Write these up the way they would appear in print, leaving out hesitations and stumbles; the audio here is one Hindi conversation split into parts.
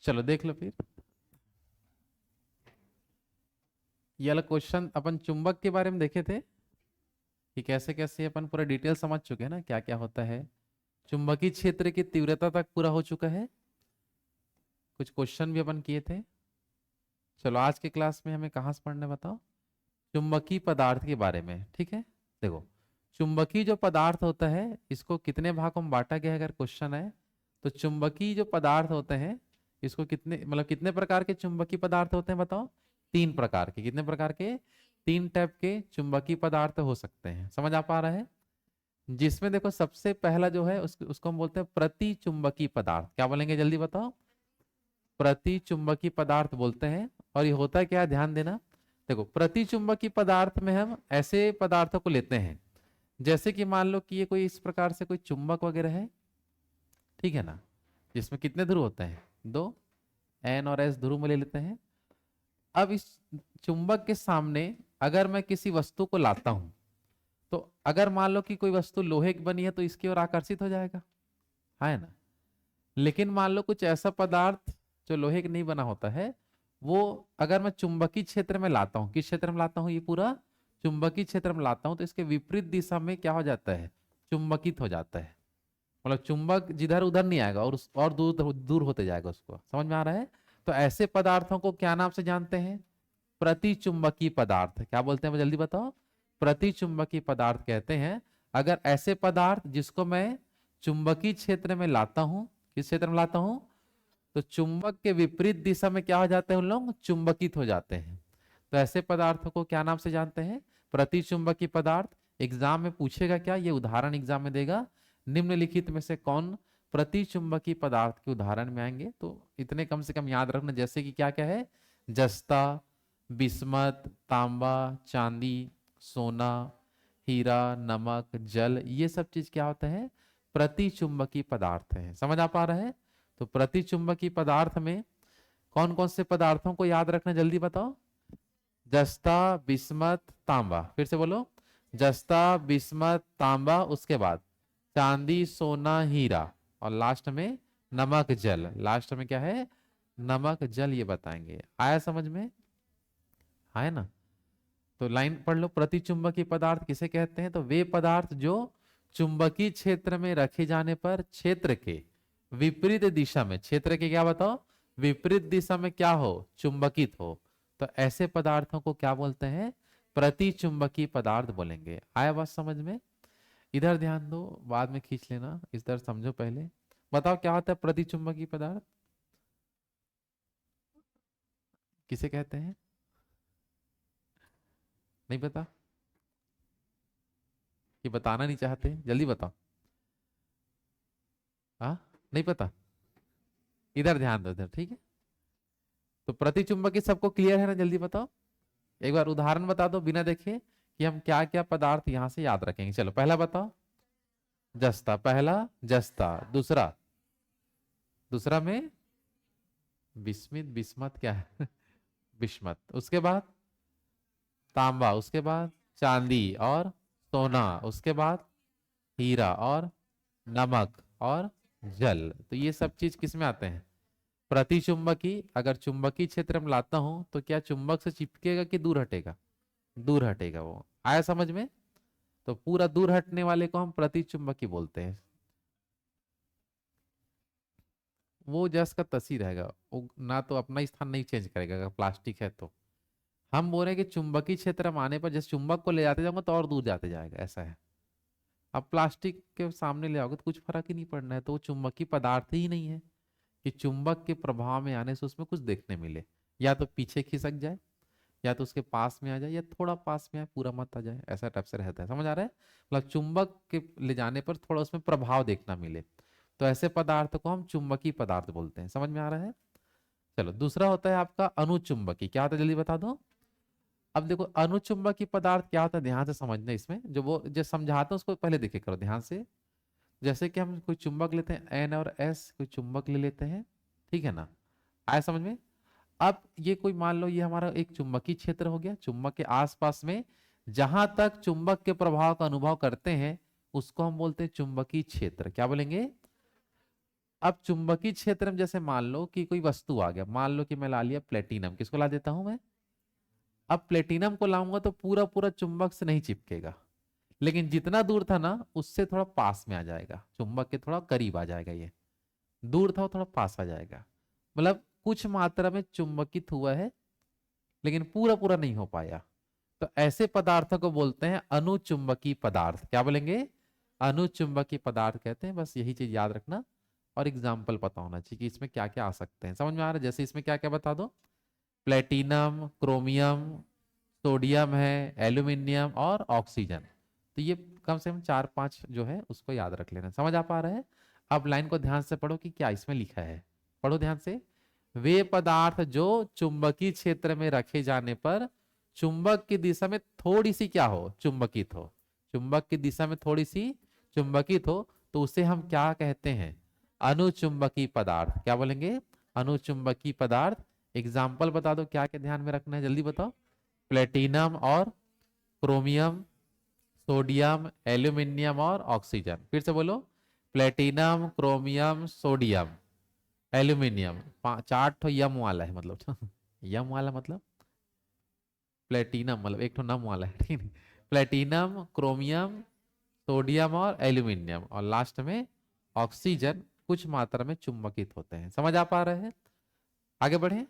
चलो देख लो फिर। ये वाला क्वेश्चन अपन चुंबक के बारे में देखे थे कि कैसे कैसे अपन पूरा डिटेल समझ चुके हैं ना, क्या क्या होता है। चुंबकीय क्षेत्र की तीव्रता तक पूरा हो चुका है। कुछ क्वेश्चन भी अपन किए थे। चलो आज के क्लास में हमें कहाँ से पढ़ने बताओ, चुंबकीय पदार्थ के बारे में। ठीक है, देखो चुंबकीय जो पदार्थ होता है इसको कितने भागों में बांटा गया है, अगर क्वेश्चन है तो चुंबकीय जो पदार्थ होते हैं इसको कितने मतलब कितने प्रकार के चुंबकीय पदार्थ होते हैं बताओ। तीन प्रकार के। कितने प्रकार के? तीन टाइप के चुंबकीय पदार्थ हो सकते हैं। समझ आ पा रहा है? जिसमें देखो सबसे पहला जो है उसको हम बोलते हैं प्रति चुंबकीय पदार्थ। क्या बोलेंगे जल्दी बताओ? प्रति चुंबकीय पदार्थ बोलते हैं। और ये होता है क्या, ध्यान देना। देखो प्रति चुंबकीय पदार्थ में हम ऐसे पदार्थों को लेते हैं जैसे कि मान लो कि ये कोई इस प्रकार से कोई चुंबक वगैरह है, ठीक है ना, जिसमें कितने ध्रुव होते हैं? दो, एन और एस ध्रुव में ले लेते हैं। अब इस चुंबक के सामने अगर मैं किसी वस्तु को लाता हूं तो अगर मान लो कि कोई वस्तु लोहे की बनी है तो इसकी ओर आकर्षित हो जाएगा, है ना। लेकिन मान लो कुछ ऐसा पदार्थ जो लोहे का नहीं बना होता है, वो अगर मैं चुंबकीय क्षेत्र में लाता हूँ, किस क्षेत्र में लाता हूँ, ये पूरा चुंबकीय क्षेत्र में लाता हूँ, तो इसके विपरीत दिशा में क्या हो जाता है? चुंबकित हो जाता है। मतलब चुंबक जिधर उधर नहीं आएगा और और दूर दूर होते जाएगा। उसको समझ में आ रहा है? तो ऐसे पदार्थों को क्या नाम से जानते हैं? प्रति चुंबकीय पदार्थ। क्या बोलते हैं जल्दी बताओ? प्रति चुंबकीय पदार्थ कहते हैं अगर ऐसे पदार्थ जिसको मैं चुंबकीय क्षेत्र में लाता हूं, किस क्षेत्र में लाता हूं, तो चुंबक के विपरीत दिशा में क्या हो जाते हैं? उन लोग चुंबकित हो जाते हैं। तो ऐसे पदार्थों को क्या नाम से जानते हैं? प्रति चुंबकीय पदार्थ। एग्जाम में पूछेगा क्या, ये उदाहरण एग्जाम में देगा, निम्नलिखित में से कौन प्रति चुंबकीय पदार्थ के उदाहरण में आएंगे? तो इतने कम से कम याद रखना, जैसे कि क्या क्या है? जस्ता, बिस्मत, तांबा, चांदी, सोना, हीरा, नमक, जल, ये सब चीज क्या होता है? प्रति चुंबकीय पदार्थ है। समझ आ पा रहा है? तो प्रति चुंबकीय पदार्थ में कौन कौन से पदार्थों को याद रखना, जल्दी बताओ। जस्ता, बिस्मत, तांबा। फिर से बोलो। जस्ता, बिस्मत, तांबा, उसके बाद चांदी, सोना, हीरा, और लास्ट में नमक, जल। लास्ट में क्या है? नमक, जल, ये बताएंगे। आया समझ में? है ना। तो लाइन पढ़ लो। प्रति चुंबकीय पदार्थ किसे कहते हैं? तो वे पदार्थ जो चुंबकीय क्षेत्र में रखे जाने पर क्षेत्र के विपरीत दिशा में, क्षेत्र के क्या बताओ? विपरीत दिशा में क्या हो? चुंबकित हो। तो ऐसे पदार्थों को क्या बोलते हैं? प्रति चुंबकीय पदार्थ बोलेंगे। आया बात समझ में? इधर ध्यान दो, बाद में खींच लेना, इधर समझो पहले। बताओ क्या होता है प्रति चुंबकीय पदार्थ? किसे कहते हैं? नहीं पता? कि बताना नहीं चाहते? जल्दी बताओ। हाँ, नहीं पता? इधर ध्यान दो, इधर, ठीक है। तो प्रतिचुंबकीय सबको क्लियर है ना? जल्दी बताओ। एक बार उदाहरण बता दो बिना देखे कि हम क्या क्या पदार्थ यहां से याद रखेंगे। चलो पहला बताओ। जस्ता, पहला जस्ता। दूसरा, दूसरा में बिस्मित, बिस्मत क्या है? बिस्मत। उसके बाद तांबा, उसके बाद चांदी और सोना, उसके बाद हीरा और नमक और जल। तो ये सब चीज किस में आते हैं? प्रतिचुंबकीय। अगर चुंबकीय क्षेत्र में लाता हूं तो क्या चुंबक से चिपकेगा कि दूर हटेगा? दूर हटेगा। वो आया समझ में? तो पूरा दूर हटने वाले को हम प्रतिचुंबकीय बोलते हैं। वो जस का तस ही रहेगा, वो ना तो अपना स्थान नहीं चेंज करेगा अगर प्लास्टिक है तो। हम बोल रहे हैं कि चुंबकीय क्षेत्र में आने पर जैसे चुंबक को ले जाते जाऊंगा तो और दूर जाते जाएगा, ऐसा है। अब प्लास्टिक के सामने ले आओगे तो कुछ फर्क ही नहीं पड़ना है, तो वो चुंबकीय पदार्थ ही नहीं है कि चुंबक के प्रभाव में आने से उसमें कुछ देखने मिले। या तो पीछे खिसक जाए, या तो उसके पास में आ जाए, या थोड़ा पास में आए, पूरा मत आ जाए, ऐसा टाइप से रहता है। समझ आ रहा है? मतलब चुंबक के ले जाने पर थोड़ा उसमें प्रभाव देखना मिले, तो ऐसे पदार्थ को हम चुंबकीय पदार्थ बोलते हैं। समझ में आ रहा है? चलो दूसरा होता है आपका अनुचुंबकीय। क्या होता है जल्दी बता दो। अब देखो अनुचुंबकीय पदार्थ क्या होता है, ध्यान से समझना। इसमें जो वो जो समझाते हैं उसको पहले देखे करो ध्यान से। जैसे कि हम कोई चुंबक लेते हैं, एन और एस, कोई चुंबक ले लेते हैं, ठीक है ना। आया समझ में? अब ये कोई मान लो ये हमारा एक चुंबकीय क्षेत्र हो गया। चुंबक के आसपास में जहां तक चुंबक के प्रभाव का अनुभव करते हैं उसको हम बोलते हैं चुंबकीय क्षेत्र। क्या बोलेंगे? अब चुंबकीय क्षेत्र में जैसे मान लो कि कोई वस्तु आ गया, मान लो कि मैं ला लिया प्लेटिनम, किसको ला देता हूं मैं? अब प्लेटिनम को लाऊंगा तो पूरा पूरा चुंबक से नहीं चिपकेगा, लेकिन जितना दूर था ना उससे थोड़ा पास में आ जाएगा, चुंबक के थोड़ा करीब आ जाएगा। ये दूर था वो थोड़ा पास आ जाएगा, मतलब कुछ मात्रा में चुंबकित हुआ है लेकिन पूरा पूरा नहीं हो पाया। तो ऐसे पदार्थों को बोलते हैं अनुचुंबकीय पदार्थ। क्या बोलेंगे? अनुचुंबकीय पदार्थ कहते हैं। बस यही चीज याद रखना और एग्जाम्पल पता होना चाहिए कि इसमें क्या क्या आ सकते हैं। समझ में आ रहा है? जैसे इसमें क्या क्या बता दो, प्लेटिनम, क्रोमियम, सोडियम है, एल्यूमिनियम और ऑक्सीजन। तो ये कम से कम 4-5 जो है उसको याद रख लेना। समझ आ पा रहा है? अब लाइन को ध्यान से पढ़ो कि क्या इसमें लिखा है। पढ़ो ध्यान से। वे पदार्थ जो चुंबकीय क्षेत्र में रखे जाने पर चुंबक की दिशा में थोड़ी सी क्या हो, चुंबकित हो। चुंबक की दिशा में थोड़ी सी चुंबकित हो तो उसे हम क्या कहते हैं? अनुचुंबकीय पदार्थ। क्या बोलेंगे? अनुचुंबकीय पदार्थ। एग्जाम्पल बता दो, क्या क्या ध्यान में रखना है, जल्दी बताओ। प्लेटिनम और क्रोमियम, सोडियम, एल्यूमिनियम और ऑक्सीजन। फिर से बोलो, प्लेटिनम, क्रोमियम, सोडियम, एल्यूमिनियम। 4 ठो यम वाला है, मतलब यम वाला मतलब प्लेटिनम, मतलब एक ठो नम वाला है, ठीक है? प्लेटिनम, क्रोमियम, सोडियम और एल्यूमिनियम, और लास्ट में ऑक्सीजन कुछ मात्रा में चुंबकित होते हैं। समझ आ पा रहे हैं? आगे बढ़े।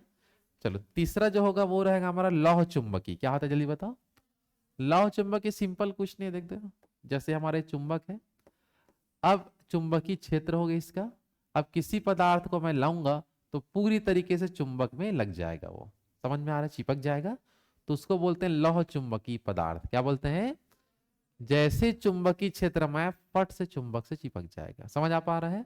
चलो तीसरा जो होगा वो रहेगा हमारा लौह चुंबकी। क्या होता है जल्दी बताओ। लौह चुंबकी सिंपल कुछ नहीं है, देख दो। जैसे हमारे चुंबक है, अब चुंबकीय क्षेत्र हो गया इसका। अब किसी पदार्थ को मैं लाऊंगा तो पूरी तरीके से चुंबक में लग जाएगा वो। समझ में आ रहा है? चिपक जाएगा। तो उसको बोलते हैं लौह चुंबकीय पदार्थ। क्या बोलते हैं? जैसे चुंबकीय क्षेत्र में फट से चुंबक से चिपक जाएगा। समझ आ पा रहा है?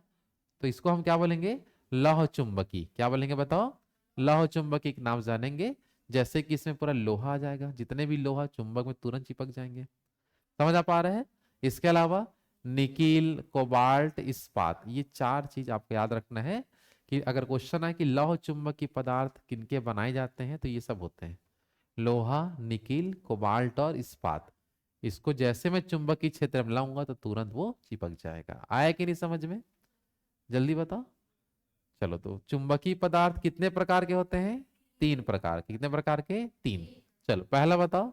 तो इसको हम क्या बोलेंगे? लौह चुंबकी। क्या बोलेंगे बताओ? लौह चुंबकी के नाम जानेंगे। जैसे कि इसमें पूरा लोहा आ जाएगा, जितने भी लोहा चुंबक में तुरंत चिपक जाएंगे। समझ आ पा रहे हैं? इसके अलावा निकिल, कोबाल्ट, इस्पात, ये 4 चीज आपको याद रखना है कि अगर क्वेश्चन है कि लौह चुंबकीय पदार्थ किनके बनाए जाते हैं तो ये सब होते हैं, लोहा, निकिल, कोबाल्ट और इस्पात। इसको जैसे मैं चुंबकीय क्षेत्र में लाऊंगा तो तुरंत वो चिपक जाएगा। आया कि नहीं समझ में? जल्दी बताओ। चलो, तो चुंबकीय पदार्थ कितने प्रकार के होते हैं? 3 प्रकार के। कितने प्रकार के? 3। चलो पहला बताओ,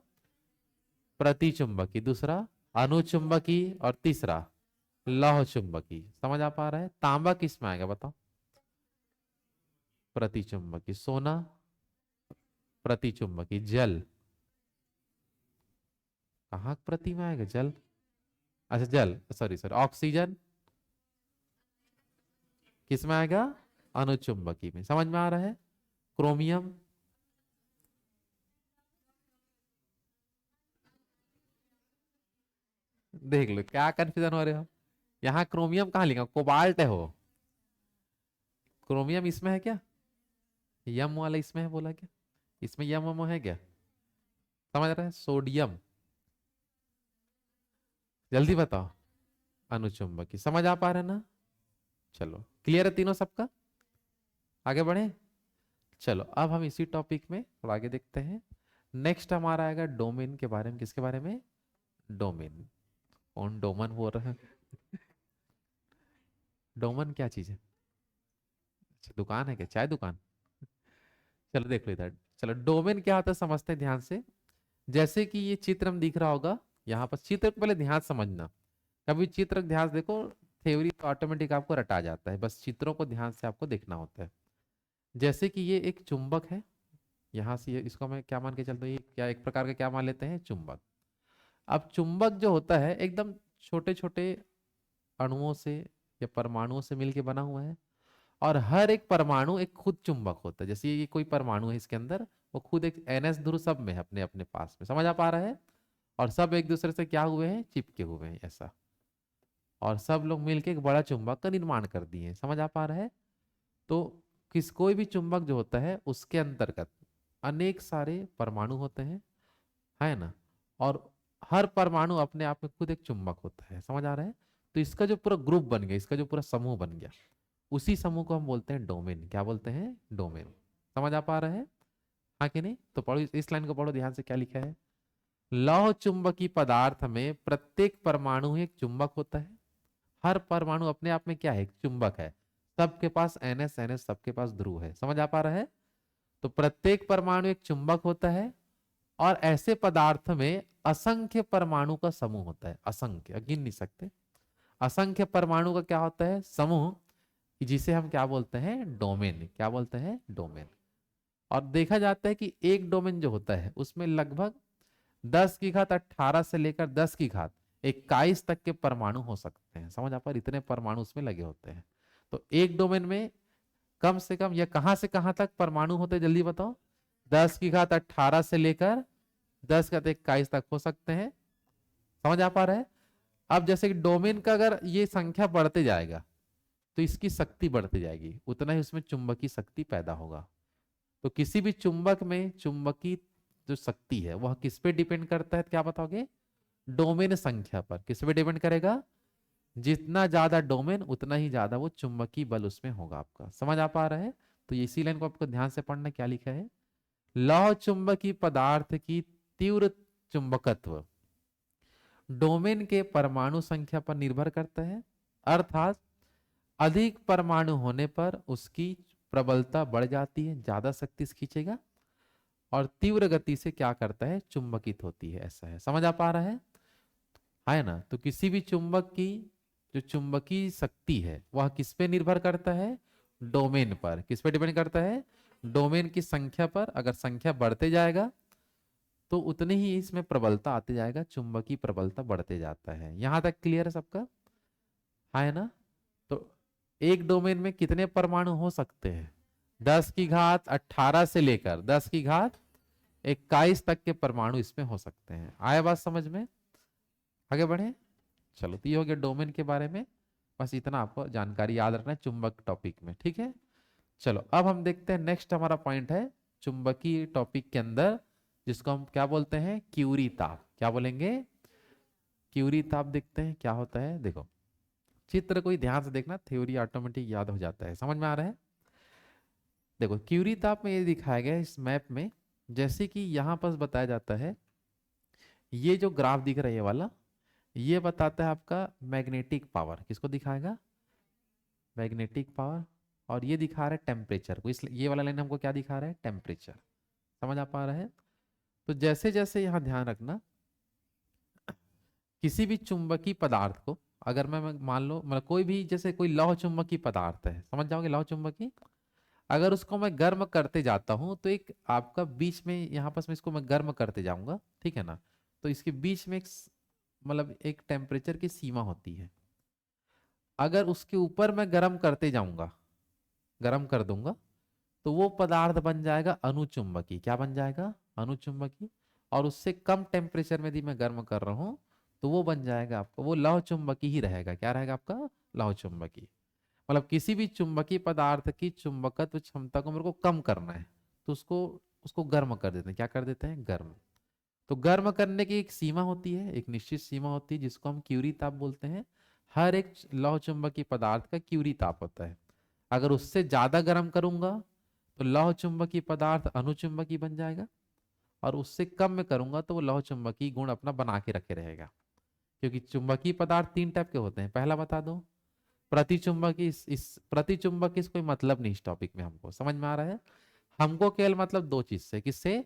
प्रतिचुंबकी। दूसरा अनुचुंबकी। और तीसरा लौह चुंबकी। समझ आ पा रहा है? तांबा किस में आएगा बताओ? प्रतिचुंबकी। सोना प्रतिचुंबकी। जल कहाँ प्रति में आएगा? जल, अच्छा जल, सॉरी सॉरी, ऑक्सीजन किस में आएगा? अनुचुंबकी में। समझ में आ रहा है? क्रोमियम, देख लो क्या कंफ्यूजन हो रहे हो। यहाँ क्रोमियम कहाँ लिखा? कोबाल्ट है वो। क्रोमियम इसमें है क्या? यम वाला इसमें है बोला क्या? इसमें यम वम है क्या? समझ रहे हैं? सोडियम, जल्दी बताओ। अनुचुंबकी। समझ आ पा रहे हैं ना? चलो क्लियर है तीनों सबका? आगे बढ़े। चलो अब हम इसी टॉपिक में थोड़ा आगे देखते हैं। नेक्स्ट हमारा आएगा डोमेन के बारे में। किसके बारे में? डोमेन। कौन डोमन बोल रहा है? डोमन क्या चीज है? अच्छा दुकान है क्या? चाय दुकान? चलो देख लो इधर। चलो डोमेन क्या होता है समझते हैं ध्यान से। जैसे कि ये चित्र में दिख रहा होगा, यहाँ पर चित्र को पहले ध्यान समझना। कभी चित्र को ध्यान से देखो, थ्योरी तो ऑटोमेटिक आपको रटा जाता है, बस चित्रों को ध्यान से आपको देखना होता है। जैसे कि ये एक चुंबक है, यहाँ से इसको मैं क्या मान के चलता हूँ, ये क्या एक प्रकार का क्या मान लेते हैं? चुंबक। अब चुंबक जो होता है एकदम छोटे छोटे अणुओं से या परमाणुओं से मिलके बना हुआ है, और हर एक परमाणु एक खुद चुंबक होता है। जैसे ये कोई परमाणु है इसके अंदर, वो खुद एक NS ध्रुव सब में है अपने अपने पास में। समझ आ पा रहा है? और सब एक दूसरे से क्या हुए हैं? चिपके हुए हैं ऐसा। और सब लोग मिलके एक बड़ा चुंबक का निर्माण कर दिए हैं। समझ आ पा रहा है? तो कोई भी चुंबक जो होता है उसके अंतर्गत अनेक सारे परमाणु होते हैं, है ना? और हर परमाणु अपने आप में खुद एक चुंबक होता है। समझ आ रहा है? तो इसका जो पूरा ग्रुप बन गया, इसका जो पूरा समूह बन गया, उसी समूह को हम बोलते हैं डोमेन। क्या बोलते हैं? डोमेन। समझ आ पा रहा है? हाँ कि नहीं? तो पढ़ो, इस लाइन को पढ़ो ध्यान से, क्या लिखा है। लौह चुंबकीय पदार्थ में प्रत्येक परमाणु एक चुंबक होता है। हर परमाणु अपने आप में क्या है? एक चुंबक है। सबके पास NS NS सबके पास ध्रुव है। समझ आ पा रहा है? तो प्रत्येक परमाणु एक चुंबक होता है और ऐसे पदार्थ में असंख्य परमाणु का समूह होता है। असंख्य, गिन नहीं सकते। असंख्य परमाणु का क्या होता है? समूह, जिसे हम क्या बोलते हैं? डोमेन। क्या बोलते हैं? डोमेन। और देखा जाता है कि एक डोमेन जो होता है उसमें लगभग 10 की घात 18 से लेकर 10 की घात 21 तक के परमाणु हो सकते हैं। समझ आप, इतने परमाणु उसमें लगे होते हैं। तो एक डोमेन में कम से कम, या कहां से कहां तक परमाणु होते हैं, जल्दी बताओ। 10 की घात 18 से लेकर 10 की घात 21 तक हो सकते हैं। समझ आ पा रहा है? अब जैसे कि डोमेन का अगर ये संख्या बढ़ते जाएगा तो इसकी शक्ति बढ़ती जाएगी, उतना ही उसमें चुंबकीय शक्ति पैदा होगा। तो किसी भी चुंबक में चुंबकीय जो शक्ति है वह किस पे डिपेंड करता है, क्या बताओगे? डोमेन संख्या पर। किस पे डिपेंड करेगा? जितना ज्यादा डोमेन उतना ही ज्यादा वो चुंबकीय बल उसमें होगा आपका। समझ आ पा रहा है? तो ये इसी लाइन को आपको ध्यान से पढ़ना, क्या लिखा है? लौह चुंबकीय पदार्थ की तीव्र चुंबकत्व डोमेन के परमाणु संख्या पर निर्भर करता है, अर्थात अधिक परमाणु होने पर उसकी प्रबलता बढ़ जाती है, ज्यादा शक्ति से खींचेगा और तीव्र गति से क्या करता है? चुंबकित होती है। ऐसा है। समझ आ पा रहा है ना? तो किसी भी चुंबक की जो चुंबकीय शक्ति है वह किस पे निर्भर करता है? डोमेन पर। किस पे डिपेंड करता है? डोमेन की संख्या पर। अगर संख्या बढ़ते जाएगा तो उतनी ही इसमें प्रबलता आते जाएगा, चुंबकीय प्रबलता बढ़ते जाता है। यहां तक क्लियर है सबका? है ना? तो एक डोमेन में कितने परमाणु हो सकते हैं? 10 की घात 18 से लेकर 10 की घात 21 तक के परमाणु इसमें हो सकते हैं। आया बात समझ में? आगे बढ़े। चलो, तो ये हो गया डोमेन के बारे में। बस इतना आपको जानकारी याद रखना है चुंबक टॉपिक में, ठीक है? चलो, अब हम देखते हैं नेक्स्ट हमारा पॉइंट है चुंबकीय टॉपिक के अंदर, जिसको हम क्या बोलते हैं? क्यूरी ताप। क्या बोलेंगे? क्यूरी ताप। देखते हैं क्या होता है। देखो, चित्र कोई ध्यान से देखना, थ्योरी ऑटोमेटिक याद हो जाता है। समझ में आ रहा है? देखो, क्यूरी ताप में ये दिखाया गया है इस मैप में, जैसे कि यहाँ पर बताया जाता है, ये जो ग्राफ दिख रहा है ये वाला, ये बताता है आपका मैग्नेटिक पावर। किसको दिखाएगा? Magnetic power. और ये दिखा रहा है टेम्परेचर को, इसलिए ये वाला लाइन हमको क्या दिखा रहा है? टेम्परेचर। समझ आ पा रहा है? तो जैसे जैसे यहाँ ध्यान रखना, किसी भी चुंबकीय पदार्थ को अगर मैं मान लो, मतलब कोई भी, जैसे कोई लौह चुंबकीय पदार्थ है, समझ जाओगे, लौह चुंबकीय, अगर उसको मैं गर्म करते जाता हूं तो एक आपका बीच में, यहाँ पास में इसको मैं गर्म करते जाऊंगा, ठीक है ना? तो इसके बीच में एक मतलब एक टेम्परेचर की सीमा होती है। अगर उसके ऊपर मैं गर्म करते जाऊंगा, गर्म कर दूंगा, तो वो पदार्थ बन जाएगा अनुचुंबकीय। क्या बन जाएगा? अनुचुंबकीय। और उससे कम टेम्परेचर में यदि मैं गर्म कर रहा हूं तो वो बन जाएगा आपका, वो लौह चुंबकीय ही रहेगा। क्या रहेगा आपका? लौह चुंबकीय। मतलब किसी भी चुंबकीय पदार्थ की चुंबकत्व क्षमता को मेरे को कम करना है तो उसको उसको गर्म कर देते हैं। क्या कर देते हैं? गर्म। तो गर्म करने की एक सीमा होती है, एक निश्चित सीमा होती है, जिसको हम क्यूरी ताप बोलते हैं। हर एक लौह चुंबकीय पदार्थ का क्यूरी ताप होता है। अगर उससे ज्यादा गर्म करूंगा तो लौह चुंबकीय पदार्थ अनुचुंबकीय बन जाएगा, और उससे कम में करूंगा तो वो लौह चुंबकीय गुण अपना बना के रखे रहेगा। क्योंकि चुंबकीय पदार्थ 3 टाइप के होते हैं। पहला बता दो, प्रतिचुंबकीय। इस प्रतिचुंबकीय से कोई मतलब नहीं इस टॉपिक में, हमको समझ में आ रहा है? हमको केवल मतलब दो चीज से, किससे?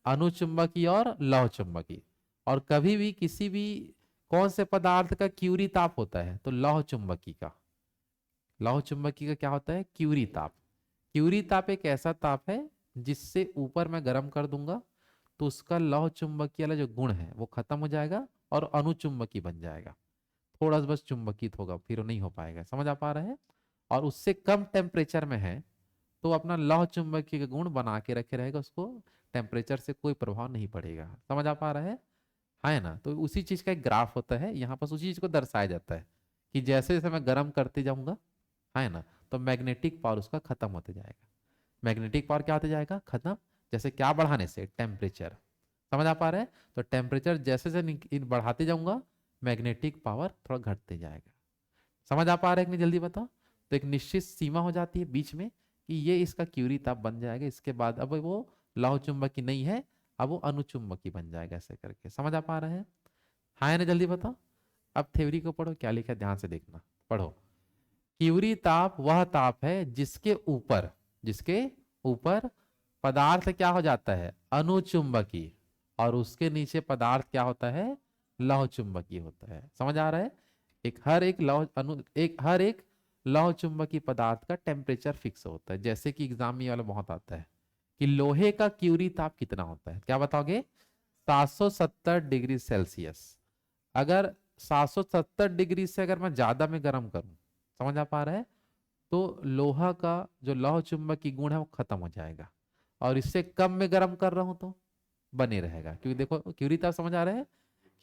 अनुचुंबकीय और लौह चुंबकीय। और कभी भी किसी भी कौन से पदार्थ का क्यूरी ताप होता है? तो लौह चुंबकीय का। लौह चुंबकीय का क्या होता है? क्यूरी ताप। क्यूरी ताप एक ऐसा ताप है जिससे ऊपर मैं गर्म कर दूंगा तो उसका लौह चुंबकीय वाला जो गुण है वो खत्म हो जाएगा और अनुचुंबकीय बन जाएगा। थोड़ा सा बस चुंबकित होगा, फिर वो नहीं हो पाएगा। समझ आ पा रहा है? और उससे कम टेम्परेचर में है तो अपना लौह चुंबकीय का गुण बना के रखे रहेगा, उसको टेम्परेचर से कोई प्रभाव नहीं पड़ेगा। समझ आ पा रहा है ना? तो उसी चीज का एक ग्राफ होता है, यहाँ पर उसी चीज को दर्शाया जाता है कि जैसे जैसे मैं गर्म करते जाऊंगा, है ना, तो मैग्नेटिक पावर उसका खत्म होते जाएगा। मैग्नेटिक पावर क्या होते जाएगा? खत्म। जैसे क्या बढ़ाने से? टेम्परेचर। समझ आ पा रहे हैं? तो टेम्परेचर जैसे जैसे बढ़ाते जाऊंगा मैग्नेटिक पावर थोड़ा घटते जाएगा। समझ आ पा रहा है कि नहीं? जल्दी बताओ। तो एक निश्चित सीमा हो जाती है बीच में कि ये इसका क्यूरी ताप बन जाएगा, इसके बाद अब वो लौह चुंबकीय नहीं है, अब वो अनुचुंबकीय बन जाएगा, ऐसे करके। समझ आ पा रहे हैं? हाँ या ना? जल्दी बताओ। अब थ्योरी को पढ़ो, क्या लिखा है ध्यान से देखना, पढ़ो। क्यूरी ताप वह ताप है जिसके ऊपर पदार्थ क्या हो जाता है, अनुचुंबकीय, और उसके नीचे पदार्थ क्या होता है, लौह चुंबकीय होता है। समझ आ रहा है? हर एक लौह चुंबकीय पदार्थ का टेम्परेचर फिक्स होता है। जैसे कि एग्जाम में ये वाला बहुत आता है कि लोहे का क्यूरी ताप कितना होता है, क्या बताओगे? 770 डिग्री सेल्सियस। अगर 770 डिग्री से अगर मैं ज्यादा में गर्म करूं, समझ आ पा रहा है, तो लोहा का जो लौह चुंबकीय गुण है वो खत्म हो जाएगा, और इससे कम में गर्म कर रहा हूं तो बने रहेगा। क्योंकि देखो क्यूरी ताप, समझ आ रहा है?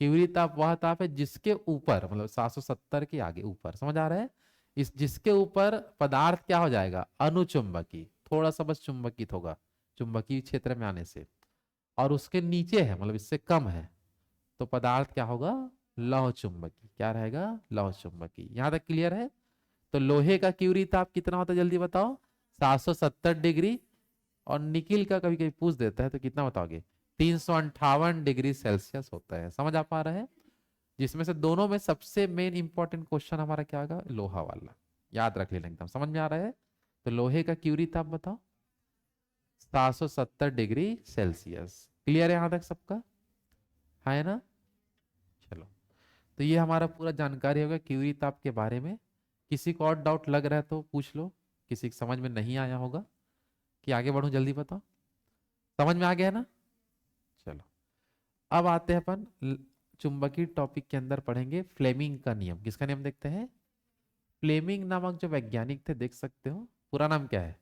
क्यूरी ताप वह ताप है जिसके ऊपर, मतलब 770 के आगे ऊपर, समझ आ रहा है, इस जिसके ऊपर पदार्थ क्या हो जाएगा, अनुचुंबकीय, थोड़ा सा बस चुंबकित होगा चुंबकीय क्षेत्र में आने से, और उसके नीचे है मतलब इससे कम है, तो पदार्थ क्या होगा, लौह चुंबकीय। क्या रहेगा, लौह चुंबकीय। यहां तक क्लियर है? तो लोहे का क्यूरी ताप कितना होता है जल्दी बताओ, 770 डिग्री। और निकिल का कभी कभी पूछ देता है तो कितना बताओगे, 358 डिग्री सेल्सियस होता है। समझ आ पा रहा है? जिसमें से दोनों में सबसे मेन इंपॉर्टेंट क्वेश्चन हमारा क्या होगा, लोहा वाला। याद रख लेना, एकदम समझ में आ रहा है? तो लोहे का क्यूरी ताप बताओ, 770 डिग्री सेल्सियस। क्लियर है यहां तक सबका? है ना? चलो, तो ये हमारा पूरा जानकारी होगा क्यूरी ताप के बारे में। किसी को और डाउट लग रहा है तो पूछ लो, किसी को समझ में नहीं आया होगा कि आगे बढ़ूं, जल्दी बताओ। समझ में आ गया ना? चलो, अब आते हैं अपन चुंबकीय टॉपिक के अंदर पढ़ेंगे फ्लेमिंग का नियम। किसका नियम देखते हैं? फ्लेमिंग नामक जो वैज्ञानिक थे, देख सकते हो पूरा नाम क्या है,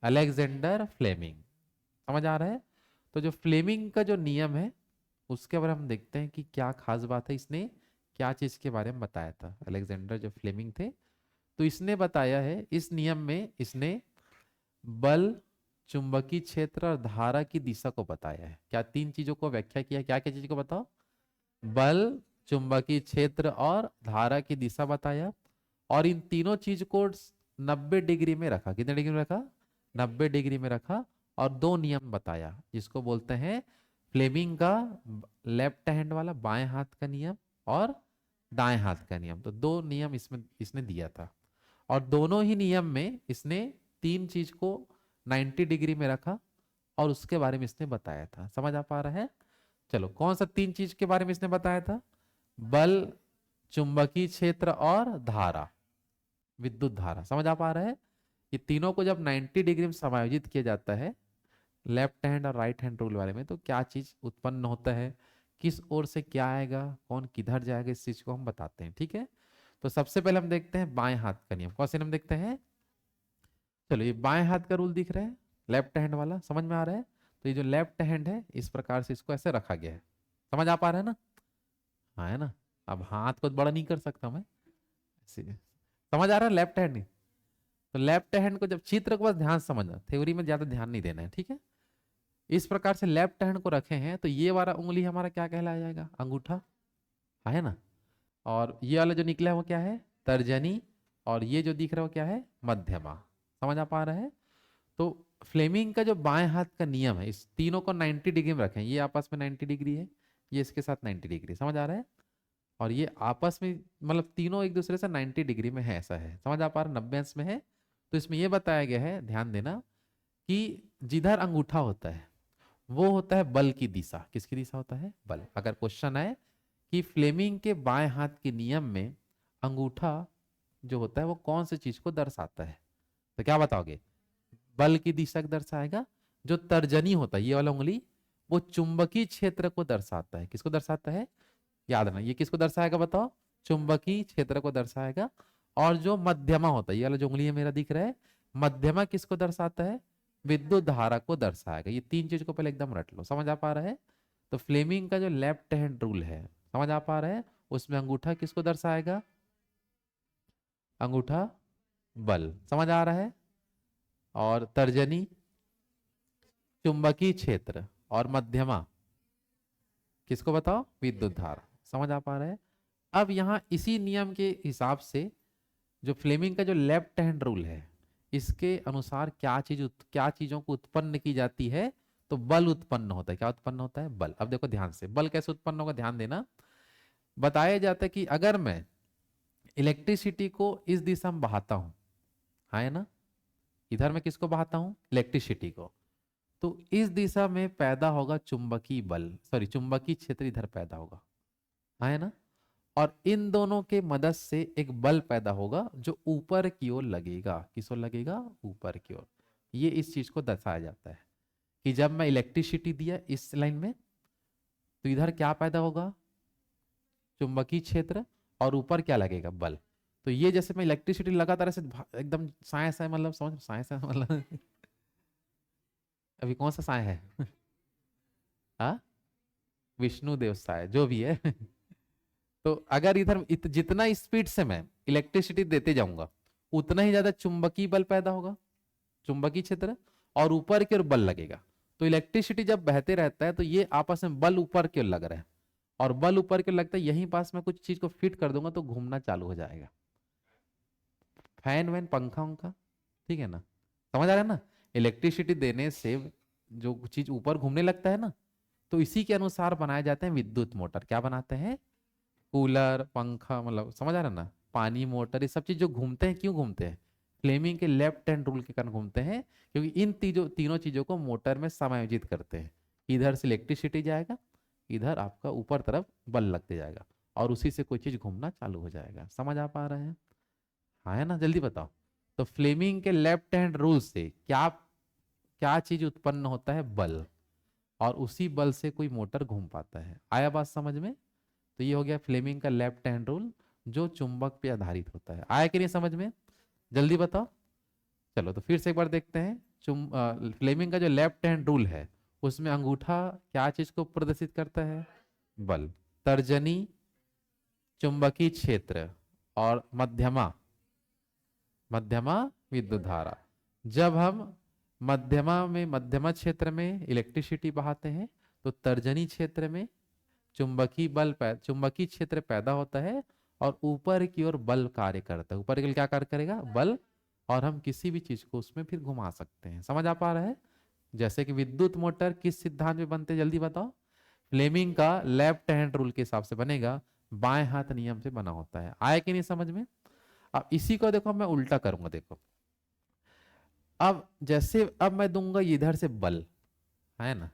अलेक्जेंडर फ्लेमिंग। समझ आ रहा है? तो जो फ्लेमिंग का जो नियम है उसके बारे में हम देखते हैं कि क्या खास बात है, इसने क्या चीज के बारे में बताया था। अलेक्जेंडर जो फ्लेमिंग थे, तो इसने बताया है, इस नियम में इसने बल, चुंबकीय क्षेत्र और धारा की दिशा को बताया है। क्या तीन चीजों को व्याख्या किया, क्या क्या चीज को बताओ, बल, चुंबकीय क्षेत्र और धारा की दिशा बताया। और इन तीनों चीज को 90 डिग्री में रखा। कितने डिग्री में रखा? 90 डिग्री में रखा। और दो नियम बताया जिसको बोलते हैं फ्लेमिंग का लेफ्ट हैंड वाला, बाएं हाथ का नियम, और दाएं हाथ का नियम। तो दो नियम इसमें इसने दिया था, और दोनों ही नियम में इसने तीन चीज को 90 डिग्री में रखा और उसके बारे में इसने बताया था। समझ आ पा रहा है? चलो, कौन सा तीन चीज के बारे में इसने बताया था? बल, चुंबकीय क्षेत्र और धारा, विद्युत धारा। समझ आ पा रहा है? ये तीनों को जब 90 डिग्री में समायोजित किया जाता है लेफ्ट हैंड और राइट हैंड रूल वाले में, तो क्या चीज उत्पन्न होता है, किस ओर से क्या आएगा, कौन किधर जाएगा, इस चीज को हम बताते हैं। ठीक है? तो सबसे पहले हम देखते हैं बाएं हाथ का नियम। कौन से नियम देखते हैं? चलो, ये बाएं हाथ का रूल दिख रहा है, लेफ्ट हैंड वाला, समझ में आ रहा है? तो ये जो लेफ्ट हैंड है, इस प्रकार से इसको ऐसे रखा गया है। समझ आ पा रहा है ना? हाँ, है ना? अब हाथ को बड़ा नहीं कर सकता मैं ऐसे। समझ आ रहा है लेफ्ट हैंड? तो लेफ्ट हैंड को जब चित्र को बस ध्यान से समझना, थ्योरी में ज्यादा ध्यान नहीं देना है। ठीक है? इस प्रकार से लेफ्ट हैंड को रखे हैं, तो ये वाला उंगली हमारा क्या कहलाया जाएगा, अंगूठा, है ना? और ये वाला जो निकला है वो क्या है, तर्जनी। और ये जो दिख रहा है वो क्या है, मध्यमा। समझ आ पा रहा है? तो फ्लेमिंग का जो बाएं हाथ का नियम है, इस तीनों को 90 डिग्री में रखें। ये आपस में 90 डिग्री है, ये इसके साथ 90 डिग्री। समझ आ रहा है? और ये आपस में मतलब तीनों एक दूसरे से 90 डिग्री में है, ऐसा है। समझ आ पा रहा है? 90 अंश में है। तो इसमें यह बताया गया है, ध्यान देना, कि जिधर अंगूठा होता है वो होता है बल की दिशा। किसकी दिशा होता है, बल। अगर क्वेश्चन आए कि फ्लेमिंग के बाएं हाथ के नियम में अंगूठा जो होता है वो कौन सी चीज को दर्शाता है, तो क्या बताओगे? बल की दिशा को दर्शाएगा। जो तर्जनी होता है, ये वाला उंगली, वो चुंबकीय क्षेत्र को दर्शाता है। किसको दर्शाता है, याद रखना, ये किसको दर्शाएगा बताओ, चुंबकीय क्षेत्र को दर्शाएगा। और जो मध्यमा होता है, ये वाला जो उंगली है मेरा दिख रहा है, मध्यमा किसको दर्शाता है, विद्युत धारा को दर्शाएगा। ये तीन चीज को पहले एकदम रट लो। समझ आ पा रहा है? तो फ्लेमिंग का जो लेफ्ट हैंड रूल है, समझ आ पा रहा है, उसमें अंगूठा किसको दर्शाएगा, अंगूठा बल। समझ आ रहा है? और तर्जनी चुंबकीय क्षेत्र, और मध्यमा किसको बताओ, विद्युत धारा। समझ आ पा रहा है? अब यहां इसी नियम के हिसाब से जो फ्लेमिंग का जो लेफ्ट हैंड रूल है, इसके अनुसार क्या चीजों को उत्पन्न की जाती है, तो बल उत्पन्न होता है। क्या उत्पन्न होता है, बल। अब देखो ध्यान से, बल कैसे उत्पन्न होगा, ध्यान देना। बताया जाता है कि अगर मैं इलेक्ट्रिसिटी को इस दिशा में बहाता हूं, हाँ है ना, इधर मैं किसको बहाता हूँ, इलेक्ट्रिसिटी को। तो इस दिशा में पैदा होगा चुंबकीय बल, सॉरी चुंबकीय क्षेत्र इधर पैदा होगा, हाँ है ना। और इन दोनों के मदद से एक बल पैदा होगा जो ऊपर की ओर लगेगा, किस ओर लगेगा, ऊपर की ओर। ये इस चीज को दर्शाया जाता है कि जब मैं इलेक्ट्रिसिटी दिया इस लाइन में, तो इधर क्या पैदा होगा, चुंबकीय क्षेत्र, और ऊपर क्या लगेगा, बल। तो ये जैसे मैं इलेक्ट्रिसिटी लगातार ऐसे एकदम साए साए, मतलब समझ साए साए मतलब अभी कौन सा साए है हाँ, विष्णु देव साए जो भी है तो अगर इधर जितना स्पीड से मैं इलेक्ट्रिसिटी देते जाऊंगा, उतना ही ज्यादा चुंबकीय बल पैदा होगा, चुंबकीय क्षेत्र, और ऊपर की ओर बल लगेगा। तो इलेक्ट्रिसिटी जब बहते रहता है तो ये आपस में बल ऊपर की ओर लग रहा है, और बल ऊपर की ओर लगता है, यहीं पास में कुछ चीज को फिट कर दूंगा तो घूमना चालू हो जाएगा, फैन वैन पंखा उनका, ठीक है ना, समझ आ रहा है ना। इलेक्ट्रिसिटी देने से जो चीज ऊपर घूमने लगता है ना, तो इसी के अनुसार बनाए जाते हैं विद्युत मोटर। क्या बनाते हैं, कूलर पंखा, मतलब समझ आ रहा है ना, पानी मोटर, ये सब चीज जो घूमते हैं, क्यों घूमते हैं, फ्लेमिंग के लेफ्ट हैंड रूल के कारण घूमते हैं, क्योंकि इन तीनों चीजों को मोटर में समायोजित करते हैं। इधर से इलेक्ट्रिसिटी जाएगा, इधर आपका ऊपर तरफ बल लगते जाएगा, और उसी से कोई चीज घूमना चालू हो जाएगा। समझ आ पा रहे हैं, हाँ है ना, जल्दी बताओ। तो फ्लेमिंग के लेफ्ट हैंड रूल से क्या क्या चीज उत्पन्न होता है, बल, और उसी बल से कोई मोटर घूम पाता है। आया बात समझ में। तो ये हो गया फ्लेमिंग का लेफ्ट हैंड रूल, जो चुंबक पे आधारित होता है। आया कि नहीं समझ में, जल्दी बताओ। चलो तो फिर से एक बार देखते हैं। फ्लेमिंग का जो लेफ्ट हैंड रूल है, उसमें अंगूठा क्या चीज को प्रदर्शित करता है, बल, तर्जनी चुंबकीय क्षेत्र, और मध्यमा मध्यमा विद्युत धारा। जब हम मध्यमा क्षेत्र में इलेक्ट्रिसिटी बहाते हैं, तो तर्जनी क्षेत्र में चुंबकीय क्षेत्र पैदा होता है, और ऊपर की ओर बल कार्य करता है। ऊपर की ओर क्या कार्य करेगा, बल, और हम किसी भी चीज को उसमें फिर घुमा सकते हैं। समझ आ पा रहा है। जैसे कि विद्युत मोटर किस सिद्धांत में बनते हैं, जल्दी बताओ। फ्लेमिंग का लेफ्ट हैंड रूल के हिसाब से बनेगा, बाएं हाथ नियम से बना होता है। आया कि नहीं समझ में। अब इसी को देखो मैं उल्टा करूंगा, देखो। अब जैसे अब मैं दूंगा इधर से बल, है ना,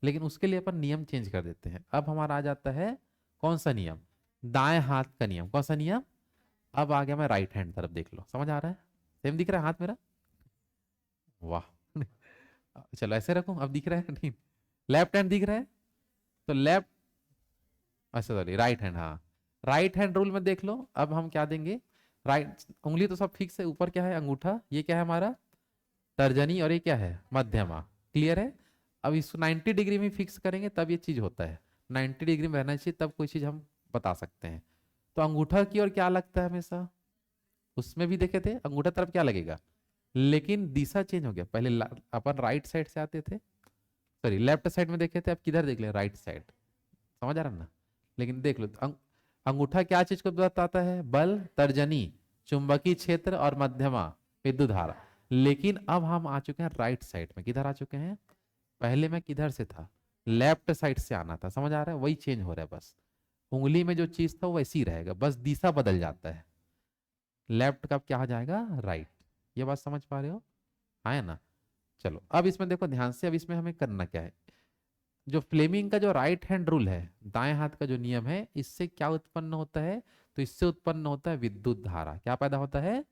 लेकिन उसके लिए अपन नियम चेंज कर देते हैं। अब हमारा आ जाता है कौन सा नियम, दाएं हाथ का नियम। कौन सा नियम, अब आ गया मैं राइट हैंड तरफ, देख लो समझ आ रहा है, सेम दिख रहा है हाथ मेरा, वाह चलो ऐसे रखूं, अब दिख रहा है नहीं, लेफ्ट हैंड दिख रहा है, तो लेफ्ट, अच्छा सॉरी राइट हैंड, हाँ, राइट हैंड रूल में देख लो। अब हम क्या देंगे, राइट उंगली तो सब फिक्स है, ऊपर क्या है, अंगूठा, ये क्या है हमारा तर्जनी, और ये क्या है, मध्यमा, क्लियर है। अब इसको 90 डिग्री में फिक्स करेंगे तब ये चीज होता है, 90 डिग्री में रहना चाहिए, तब कोई चीज हम बता सकते हैं। तो अंगूठा की ओर क्या लगता है हमेशा, उसमें भी देखे थे अंगूठा तरफ क्या लगेगा, लेकिन दिशा चेंज हो गया। पहले अपन राइट साइड से आते थे, सॉरी लेफ्ट साइड में देखे थे, अब किधर देख ले, राइट साइड, समझ आ रहा है ना। लेकिन देख लो अंगूठा क्या चीज को बताता है, बल, तर्जनी चुंबकीय क्षेत्र, और मध्यमा विद्युत धारा। लेकिन अब हम आ चुके हैं राइट साइड में, किधर आ चुके हैं, पहले मैं किधर से था, लेफ्ट साइड से आना था, समझ आ रहा है, वही चेंज हो रहा है बस। उंगली में जो चीज था वो वैसी रहेगा, बस दिशा बदल जाता है, लेफ्ट का क्या आ जाएगा, राइट। ये बात समझ पा रहे हो, हाँ है ना। चलो अब इसमें देखो ध्यान से, अब इसमें हमें करना क्या है, जो फ्लेमिंग का जो राइट हैंड रूल है, दाएं हाथ का जो नियम है, इससे क्या उत्पन्न होता है, तो इससे उत्पन्न होता है विद्युत धारा। क्या पैदा होता है,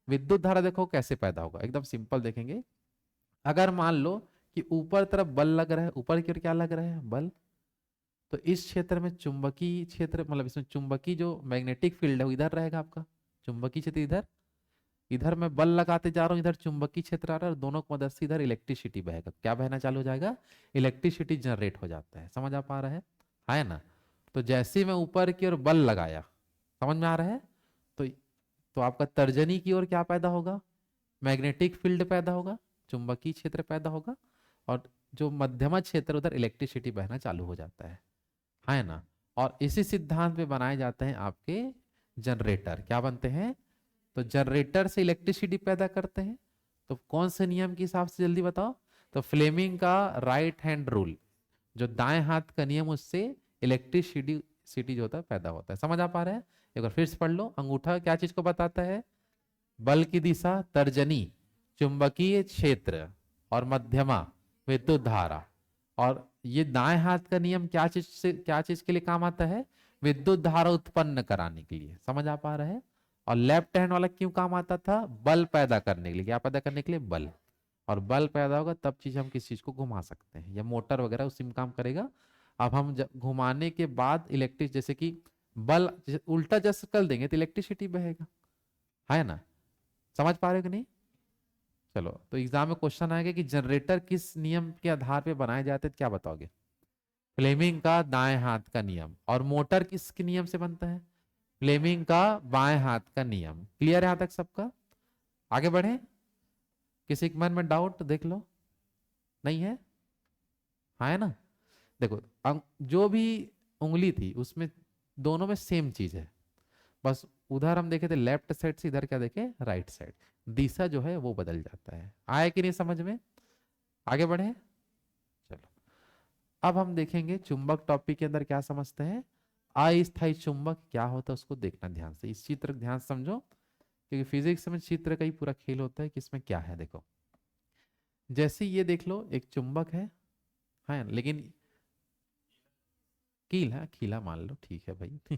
विद्युत धारा। देखो कैसे पैदा होगा, एकदम सिंपल देखेंगे। अगर मान लो कि ऊपर तरफ बल लग रहा है, ऊपर की ओर क्या लग रहा है, बल, तो इस क्षेत्र में चुंबकीय क्षेत्र, मतलब इसमें चुंबकीय जो मैग्नेटिक फील्ड है वो इधर रहेगा आपका, चुंबकीय क्षेत्र इधर, इधर मैं बल लगाते जा रहा हूँ, इधर चुंबकीय क्षेत्र आ रहा है, और दोनों की मदद से इधर इलेक्ट्रिसिटी बहेगा। क्या बहना चालू हो जाएगा, इलेक्ट्रिसिटी जनरेट हो जाता है। समझ आ पा रहा है ना। तो जैसे ही मैं ऊपर की ओर बल लगाया, समझ में आ रहा है, तो आपका तर्जनी की ओर क्या पैदा होगा, मैग्नेटिक फील्ड पैदा होगा, चुंबकीय क्षेत्र पैदा होगा, और जो मध्यमा क्षेत्र उधर इलेक्ट्रिसिटी बहना चालू हो जाता है ना। और इसी सिद्धांत पे बनाए जाते हैं आपके जनरेटर। क्या बनते हैं, तो जनरेटर से इलेक्ट्रिसिटी पैदा करते हैं। तो कौन से नियम के हिसाब से, जल्दी बताओ। तो फ्लेमिंग का राइट हैंड रूल, जो दाएं हाथ का नियम, उससे इलेक्ट्रिसिटी सिटी जो होता है पैदा होता है। समझ आ पा रहा है, एक बार फिर से पढ़ लो। अंगूठा क्या चीज को बताता है, बल की दिशा तर्जनी, चुंबकीय क्षेत्र, और मध्यमा विद्युत धारा। और ये दाएं हाथ का नियम क्या चीज के लिए काम आता है? विद्युत धारा उत्पन्न कराने के लिए। समझ आ पा रहा है? और लेफ्ट हैंड वाला क्यों काम आता था? बल पैदा करने के लिए। क्या पैदा करने के लिए? बल। और बल पैदा होगा तब चीज हम किस चीज को घुमा सकते हैं, या मोटर वगैरह उसी में काम करेगा। अब हम जब घुमाने के बाद इलेक्ट्रिक, जैसे कि बल उल्टा जैसे कर देंगे तो इलेक्ट्रिसिटी बहेगा, है ना? समझ पा रहे हो कि नहीं? चलो, तो एग्जाम में क्वेश्चन आएगा कि जनरेटर किस नियम के आधार पे बनाए जाते हैं, क्या बताओगे? फ्लेमिंग का दाएं हाथ का नियम। और मोटर किसके नियम से बनता है? फ्लेमिंग का बाएं हाथ का नियम। क्लियर है यहां तक सबका? आगे बढ़े? किसी के मन में डाउट देख लो, नहीं है? हाँ है ना? देखो, जो भी उंगली थी उसमें दोनों में सेम चीज है, बस उधर हम देखे थे लेफ्ट साइड से, इधर क्या देखे? Right side. दिशा जो है वो बदल जाता है। आया कि नहीं समझ में? आगे बढ़े? चलो, अब हम देखेंगे चुंबक टॉपिक के अंदर क्या समझते हैं। अस्थायी चुंबक क्या होता है उसको देखना ध्यान से, इस चित्र को ध्यान से समझो, क्योंकि फिजिक्स में चित्र का ही पूरा खेल होता है कि इसमें क्या है। देखो, जैसे ये देख लो, एक चुंबक है लेकिन कील है, खीला मान लो, ठीक है भाई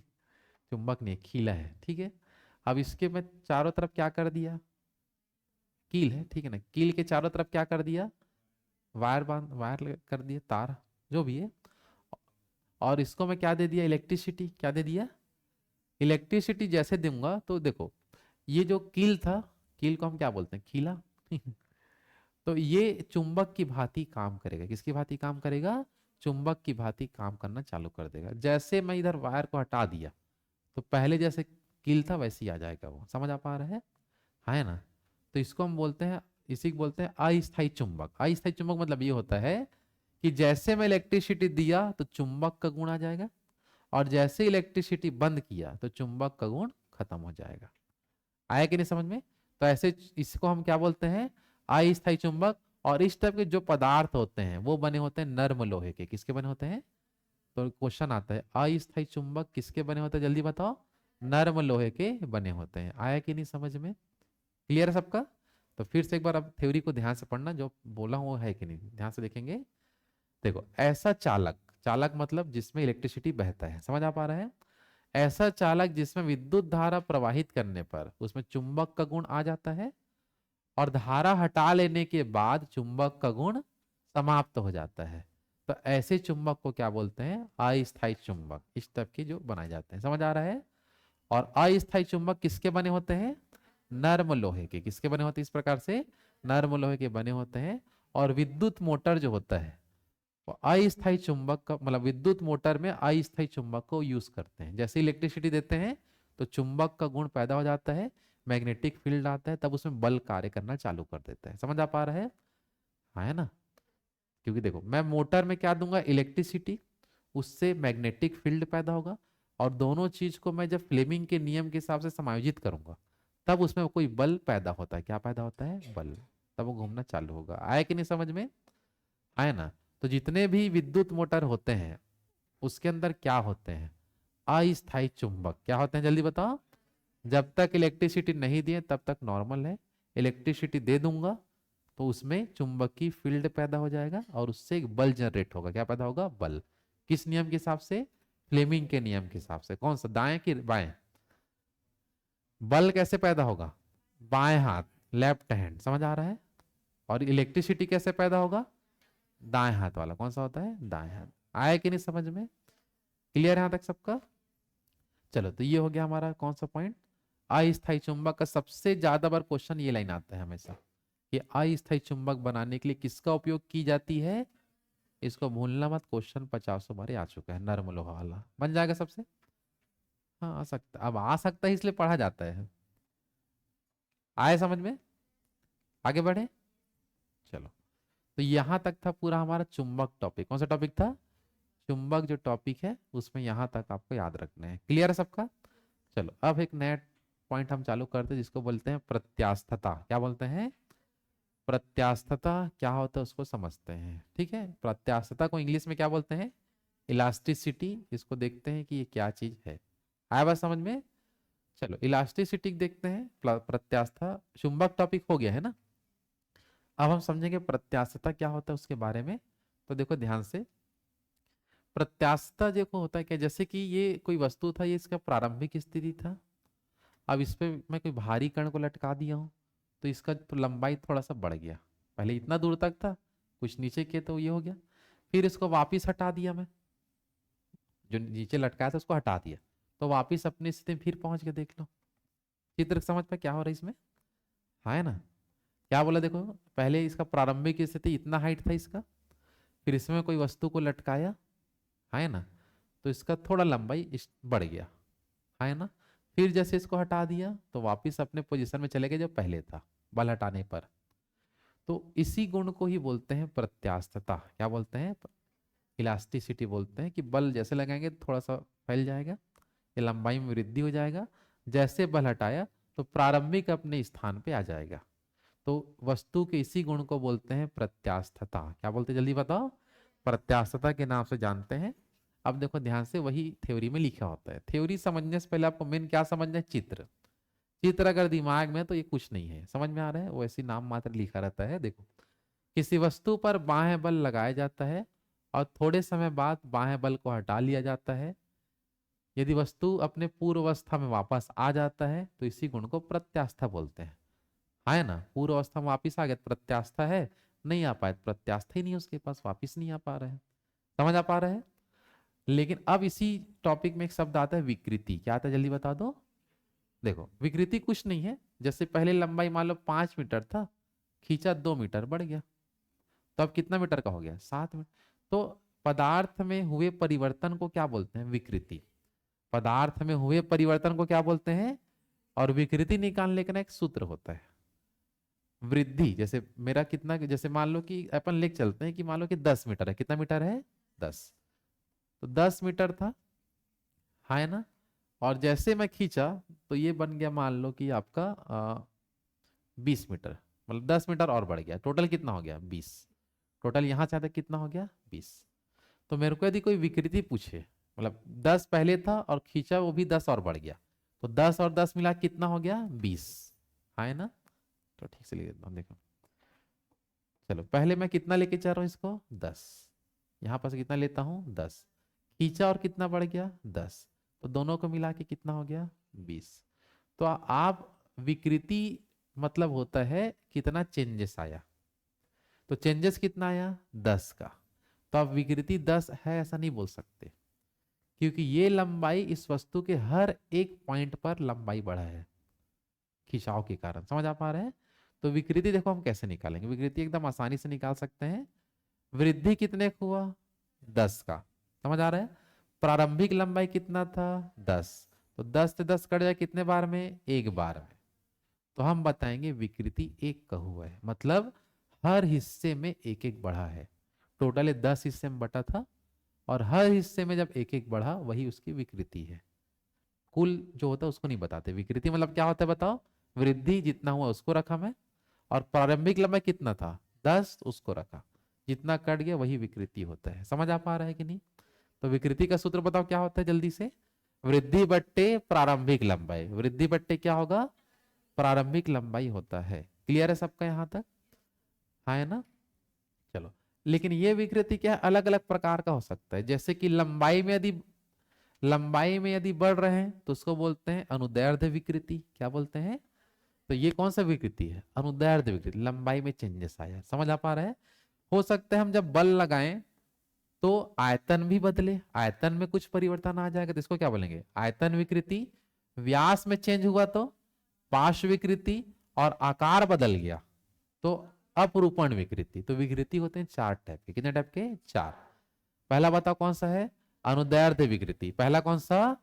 चुंबक नहीं, खीला है, ठीक है। अब इसके मैं चारों तरफ क्या कर दिया? कील है, ठीक है ना? कील के चारों तरफ क्या कर दिया? वायर कर दिया, तार, जो भी है। और इसको मैं क्या दे दिया? इलेक्ट्रिसिटी। क्या दे दिया? इलेक्ट्रिसिटी जैसे दूंगा तो देखो, ये जो कील था, कील को हम क्या बोलते हैं? खीला तो ये चुंबक की भांति काम करेगा। किसकी भांति काम करेगा? चुंबक की भांति काम करना चालू कर देगा। जैसे मैं इधर वायर को हटा दिया तो पहले जैसे कील था वैसे ही आ जाएगा वो। समझ आ पा रहा है ना? तो इसको हम बोलते हैं, इसी को बोलते हैं अस्थायी चुंबक। अस्थायी चुंबक मतलब ये होता है कि जैसे मैं इलेक्ट्रिसिटी दिया तो चुंबक का गुण आ जाएगा, और जैसे इलेक्ट्रिसिटी बंद किया तो चुंबक का गुण खत्म हो जाएगा। आया कि नहीं समझ में? तो ऐसे इसको हम क्या बोलते हैं? अस्थायी चुंबक। और इस टाइप के जो पदार्थ होते हैं वो बने होते हैं नर्म लोहे के। किसके बने होते हैं? तो क्वेश्चन आता है, अस्थायी चुंबक किसके बने होते हैं? जल्दी बताओ। नर्म लोहे के बने होते हैं। आया कि नहीं समझ में? क्लियर है सबका? तो फिर से एक बार अब थ्योरी को ध्यान से पढ़ना, जो बोला हूं वो है कि नहीं, ध्यान से देखेंगे। देखो, ऐसा चालक, चालक मतलब जिसमें इलेक्ट्रिसिटी बहता है, समझ आ पा रहा है? ऐसा चालक जिसमें विद्युत धारा प्रवाहित करने पर उसमें चुंबक का गुण आ जाता है, और धारा हटा लेने के बाद चुंबक का गुण समाप्त हो जाता है। तो ऐसे चुंबक को क्या बोलते हैं? अस्थायी चुंबक। इस टाइप के जो बनाए जाते हैं। समझ आ रहा है? और अस्थायी चुंबक किसके बने होते हैं? नर्म लोहे के। किसके बने होते हैं? इस प्रकार से नर्म लोहे के बने होते हैं। और विद्युत मोटर जो होता है वो अस्थायी चुंबक का, मतलब विद्युत मोटर में अस्थायी चुंबक को यूज करते हैं। जैसे इलेक्ट्रिसिटी देते हैं तो चुंबक का गुण पैदा हो जाता है, मैग्नेटिक फील्ड आता है, तब उसमें बल कार्य करना चालू कर देता है। समझ आ पा रहा है? हाँ, है ना? क्योंकि देखो, मैं मोटर में क्या दूंगा? इलेक्ट्रिसिटी, उससे मैग्नेटिक फील्ड पैदा होगा, और दोनों चीज को मैं जब फ्लेमिंग के नियम के हिसाब से समायोजित करूंगा तब उसमें कोई बल पैदा होता है। क्या पैदा होता है? बल। तब वो घूमना चालू होगा। आया कि नहीं समझ में? आया ना? तो जितने भी विद्युत मोटर होते हैं उसके अंदर क्या होते हैं? अस्थायी चुंबक। क्या होते हैं? जल्दी बताओ। जब तक इलेक्ट्रिसिटी नहीं दिए तब तक नॉर्मल है, इलेक्ट्रिसिटी दे दूंगा तो उसमें चुंबकीय फील्ड पैदा हो जाएगा, और उससे एक बल जनरेट होगा। क्या पैदा होगा? बल। किस नियम के हिसाब से? फ्लेमिंग के नियम के हिसाब से। कौन सा, दाएं कि बाएं? बल कैसे पैदा होगा? बाएं हाथ, लेफ्ट हैंड। समझ आ रहा है? और इलेक्ट्रिसिटी कैसे पैदा होगा? दाएं हाथ वाला। कौन सा होता है? दाएं हाथ। आया कि नहीं समझ में? क्लियर है यहां तक सबका? चलो, तो ये हो गया हमारा कौन सा पॉइंट? अस्थायी चुंबक का सबसे ज्यादा बार क्वेश्चन ये लाइन आता है हमेशा, कि अस्थायी चुंबक बनाने के लिए किसका उपयोग की जाती है। इसको भूलना मत, क्वेश्चन 50 बार आ चुका है। नर्म लोहा वाला बन जाएगा सबसे। हाँ, आ सकता, अब आ सकता है इसलिए पढ़ा जाता है। आए समझ में? आगे बढ़े? चलो, तो यहां तक था पूरा हमारा चुंबक टॉपिक। कौन सा टॉपिक था? चुंबक जो टॉपिक है उसमें यहां तक आपको याद रखना है। क्लियर है सबका? चलो, अब एक नया पॉइंट हम चालू करते हैं जिसको बोलते हैं प्रत्यास्थता। क्या बोलते हैं? प्रत्यास्थता क्या होता है उसको समझते हैं। ठीक है, प्रत्यास्थता को इंग्लिश में क्या बोलते हैं? इलास्टिसिटी। इसको देखते हैं कि ये क्या चीज है। आया बात समझ में? चलो इलास्टिसिटी देखते हैं, प्रत्यास्थता चुंबक टॉपिक हो गया है ना। अब हम समझेंगे प्रत्यास्थता क्या होता है उसके बारे में। तो देखो ध्यान से, प्रत्यास्थता देखो होता है क्या, जैसे कि ये कोई वस्तु था, ये इसका प्रारंभिक स्थिति था। अब इस पे मैं कोई भारी कण को लटका दिया हूँ, तो इसका तो लंबाई थोड़ा सा बढ़ गया। पहले इतना दूर तक था, कुछ नीचे किए तो ये हो गया। फिर इसको वापिस हटा दिया मैं, जो नीचे लटकाया था उसको हटा दिया, तो वापिस अपनी स्थिति में फिर पहुंच के देख लो। चित्र समझ पे क्या हो रहा है इसमें, है ना। क्या बोला देखो, पहले इसका प्रारंभिक स्थिति इतना हाइट था इसका, फिर इसमें कोई वस्तु को लटकाया, है ना, तो इसका थोड़ा लंबाई बढ़ गया, है ना। फिर जैसे इसको हटा दिया तो वापिस अपने पोजीशन में चले गए जो पहले था, बल हटाने पर। तो इसी गुण को ही बोलते हैं प्रत्यास्थता। क्या बोलते हैं, इलास्टिसिटी बोलते हैं, कि बल जैसे लगाएंगे थोड़ा सा फैल जाएगा, ये लंबाई में वृद्धि हो जाएगा। जैसे बल हटाया तो प्रारंभिक अपने स्थान पे आ जाएगा। तो वस्तु के इसी गुण को बोलते हैं प्रत्यास्थता। क्या बोलते हैं जल्दी बताओ, प्रत्यास्थता के नाम से जानते हैं। अब देखो ध्यान से, वही थ्योरी में लिखा होता है। थ्योरी समझने से पहले आपको मेन क्या समझना है, चित्र। चित्र अगर दिमाग में है, तो ये कुछ नहीं है, समझ में आ रहा है, वो ऐसी नाम मात्र लिखा रहता है। देखो, किसी वस्तु पर बाह्य बल लगाया जाता है और थोड़े समय बाद बाह्य बल को हटा लिया जाता है। यदि वस्तु अपने पूर्व अवस्था में वापस आ जाता है तो इसी गुण को प्रत्यास्था बोलते हैं, है ना। पूर्व अवस्था में वापिस आ गया, प्रत्यास्था है। नहीं आ पाए, प्रत्यास्था ही नहीं उसके पास, वापिस नहीं आ पा रहे हैं। समझ आ पा रहे हैं। लेकिन अब इसी टॉपिक में एक शब्द आता है विकृति। क्या आता है जल्दी बता दो। देखो विकृति कुछ नहीं है, जैसे पहले लंबाई मान लो 5 मीटर था, खींचा 2 मीटर बढ़ गया, तो अब कितना मीटर का हो गया, 7 मीटर। तो पदार्थ में हुए परिवर्तन को क्या बोलते हैं, विकृति। पदार्थ में हुए परिवर्तन को क्या बोलते हैं। और विकृति निकालने का एक सूत्र होता है, वृद्धि। जैसे मेरा कितना, जैसे मान लो कि अपन लेके चलते हैं कि मान लो कि 10 मीटर है, कितना मीटर है, 10। तो 10 मीटर था, है ना। और जैसे मैं खींचा तो ये बन गया मान लो कि आपका 20 मीटर, मतलब 10 मीटर और बढ़ गया, टोटल कितना हो गया, 20। टोटल यहाँ से कितना हो गया, 20। तो मेरे को यदि कोई विकृति पूछे, मतलब 10 पहले था और खींचा वो भी 10 और बढ़ गया, तो 10 और 10 मिला कितना हो गया, 20, है ना। तो ठीक से लिख देता हूँ, देखो। चलो पहले मैं कितना लेके चल रहा हूँ इसको, 10। यहाँ पर से कितना लेता हूँ, 10। खींचा और कितना बढ़ गया, 10। तो दोनों को मिला के कितना हो गया, 20। तो आप विकृति मतलब होता है कितना चेंजेस आया। तो चेंजेस कितना आया, 10 का। तो आप विकृति 10 है ऐसा नहीं बोल सकते, क्योंकि ये लंबाई इस वस्तु के हर एक पॉइंट पर लंबाई बढ़ा है खिंचाव के कारण। समझ आ पा रहे हैं। तो विकृति देखो हम कैसे निकालेंगे, विकृति एकदम आसानी से निकाल सकते हैं। वृद्धि कितने का हुआ, 10 का। समझ आ रहा है। प्रारंभिक लंबाई कितना था, 10। तो 10 से 10 कट जाए कितने बार में, एक बार में। तो हम बताएंगे विकृति एक का हुआ है, मतलब हर हिस्से में एक एक बढ़ा है। टोटल 10 हिस्से में बटा था, और हर हिस्से में जब एक एक बढ़ा वही उसकी विकृति है। कुल जो होता है उसको नहीं बताते। विकृति मतलब क्या होता है बताओ, वृद्धि जितना हुआ उसको रखा मैं, और प्रारंभिक लंबाई कितना था, 10, उसको रखा, जितना कट गया वही विकृति होता है। समझ आ पा रहा है कि नहीं। तो विकृति का सूत्र बताओ क्या होता है जल्दी से, वृद्धि बट्टे प्रारंभिक लंबाई। वृद्धि बट्टे क्या होगा, प्रारंभिक लंबाई होता है। क्लियर है सबका यहाँ तक, है ना। चलो, लेकिन ये विकृति क्या है, अलग अलग प्रकार का हो सकता है। जैसे कि लंबाई में यदि बढ़ रहे हैं तो उसको बोलते हैं अनुदैर्ध्य विकृति। क्या बोलते हैं, तो ये कौन सा विकृति है, अनुदैर्ध्य विकृति, लंबाई में चेंजेस आया। समझ आ पा रहा है। हो सकता है हम जब बल लगाएं तो आयतन भी बदले, आयतन में कुछ परिवर्तन आ जाएगा, तो इसको क्या बोलेंगे, आयतन विकृति। व्यास में चेंज हुआ तो पार्श्व विकृति, और आकार बदल गया तो अपरूपण विकृति। तो विकृति होते हैं 4 टाइप के। कितने टाइप के, 4। पहला बताओ कौन सा है, अनुदैर्ध्य विकृति। पहला कौन सा,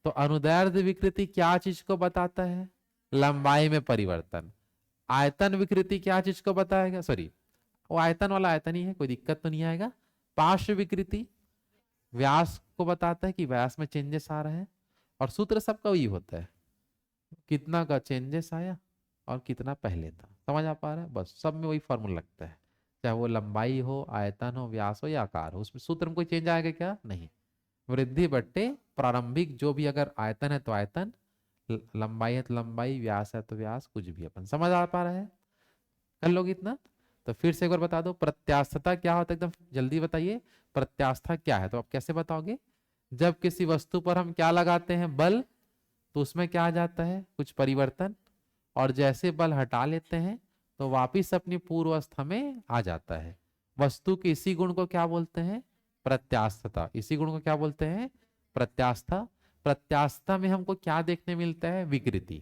तो अनुदैर्ध्य विकृति क्या चीज को बताता है, लंबाई में परिवर्तन। आयतन विकृति क्या चीज को बताएगा, सॉरी वो आयतन वाला आयतन ही है, कोई दिक्कत तो नहीं आएगा। पार्श्व विकृति व्यास को बताता है कि व्यास में चेंजेस आ रहे हैं, और सूत्र सबका वही होता है, कितना का चेंजेस आया और कितना पहले था। समझ आ पा रहा है, बस सब में वही फॉर्मूला लगता है, चाहे वो लंबाई हो, आयतन हो, व्यास हो या आकार हो, उसमें सूत्र में कोई चेंज आएगा क्या, नहीं। वृद्धि बट्टे प्रारंभिक, जो भी अगर आयतन है तो आयतन, लंबाई है तो लंबाई, व्यास है तो व्यास, कुछ भी अपन समझ आ पा रहा है, कर लोगे इतना। तो फिर से एक बार बता दो प्रत्यास्थता क्या होता है, एकदम जल्दी बताइए। प्रत्यास्था क्या है तो आप कैसे बताओगे? जब किसी वस्तु पर हम क्या लगाते हैं, बल, तो उसमें क्या आ जाता है, कुछ परिवर्तन, और जैसे बल हटा लेते हैं तो वापिस अपनी पूर्व अवस्था में आ जाता है। वस्तु के इसी गुण को क्या बोलते हैं, प्रत्यास्थता। इसी गुण को क्या बोलते हैं, प्रत्यास्था। प्रत्यास्था में हमको क्या देखने मिलता है, विकृति।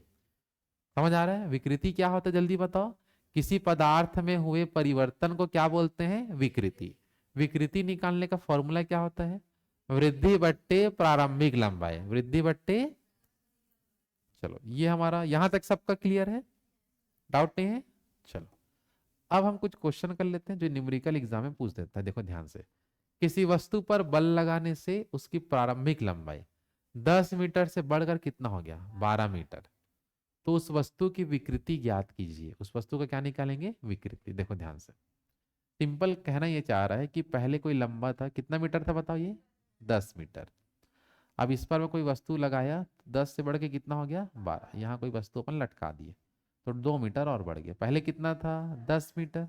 समझ आ रहा है, विकृति क्या होता है जल्दी बताओ। किसी पदार्थ में हुए परिवर्तन को क्या बोलते हैं, विकृति। विकृति निकालने का फॉर्मूला क्या होता है, वृद्धि बट्टे प्रारंभिक लंबाई, वृद्धि बट्टे। चलो ये हमारा यहां तक सबका क्लियर है, डाउट नहीं है। चलो अब हम कुछ क्वेश्चन कर लेते हैं जो न्यूमेरिकल एग्जाम में पूछ देता है, देखो ध्यान से। किसी वस्तु पर बल लगाने से उसकी प्रारंभिक लंबाई 10 मीटर से बढ़कर कितना हो गया, 12 मीटर। तो उस वस्तु की विकृति ज्ञात कीजिए। उस वस्तु का क्या निकालेंगे, विकृति। देखो ध्यान से, सिंपल कहना ये चाह रहा है कि पहले कोई लंबा था, कितना मीटर था बताओ, ये 10 मीटर। अब इस पर मैं कोई वस्तु लगाया, 10 से बढ़ के कितना हो गया, 12। यहाँ कोई वस्तु अपन लटका दिए तो 2 मीटर और बढ़ गया। पहले कितना था, 10 मीटर,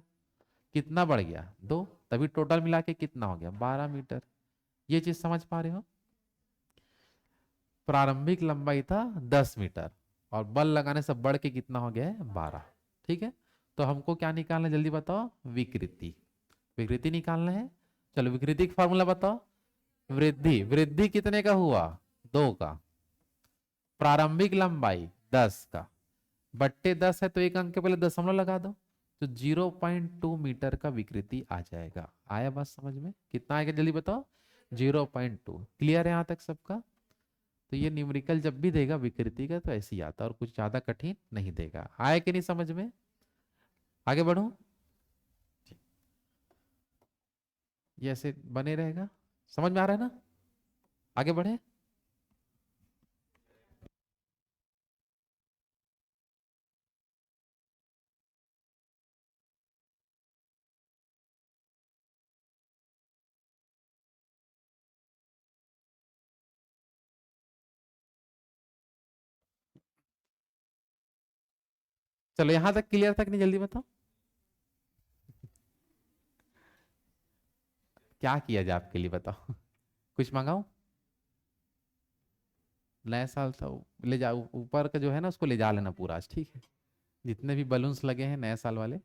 कितना बढ़ गया, 2, तभी टोटल मिला के कितना हो गया, 12 मीटर। ये चीज समझ पा रहे हो, प्रारंभिक लंबाई था 10 मीटर और बल लगाने से बढ़ के कितना हो गया है, 12। ठीक है, तो हमको क्या निकालना है जल्दी बताओ, विकृति। विकृति निकालना है। चलो विकृति का फॉर्मूला बताओ। वृद्धि, वृद्धि कितने का हुआ, 2 का, प्रारंभिक लंबाई 10 का, बट्टे 10 है तो एक अंक के पहले दशमलव लगा दो, तो 0.2 मीटर का विकृति आ जाएगा। आया बात समझ में, कितना आएगा जल्दी बताओ, 0.2। क्लियर है यहाँ तक सबका? तो ये न्यूमेरिकल जब भी देगा विकृति का तो ऐसे ही आता है, और कुछ ज्यादा कठिन नहीं देगा। आया कि नहीं समझ में? आगे बढ़ो, ये ऐसे बने रहेगा, समझ में आ रहा है ना? आगे बढ़े। चलो यहां तक क्लियर था कि नहीं, जल्दी बताओ। क्या किया जाए आपके लिए बताओ कुछ मंगाओ, नया साल था, ले जाओ ऊपर का जो है ना उसको ले जा लेना पूरा आज, ठीक है। जितने भी बलून्स लगे हैं नए साल वाले,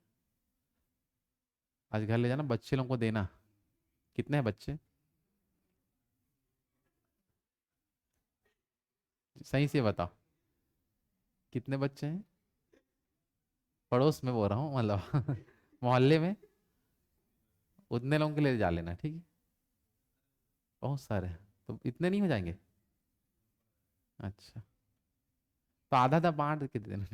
आज घर ले जाना, बच्चे लोगों को देना। कितने हैं बच्चे, सही से बताओ, कितने बच्चे हैं? पड़ोस में बोल रहा हूँ, मतलब मोहल्ले में, उतने लोगों के लिए जा लेना, ठीक है। बहुत सारे हैं, तो इतने नहीं हो जाएंगे? अच्छा, तो आधा आधा बांट के दे देना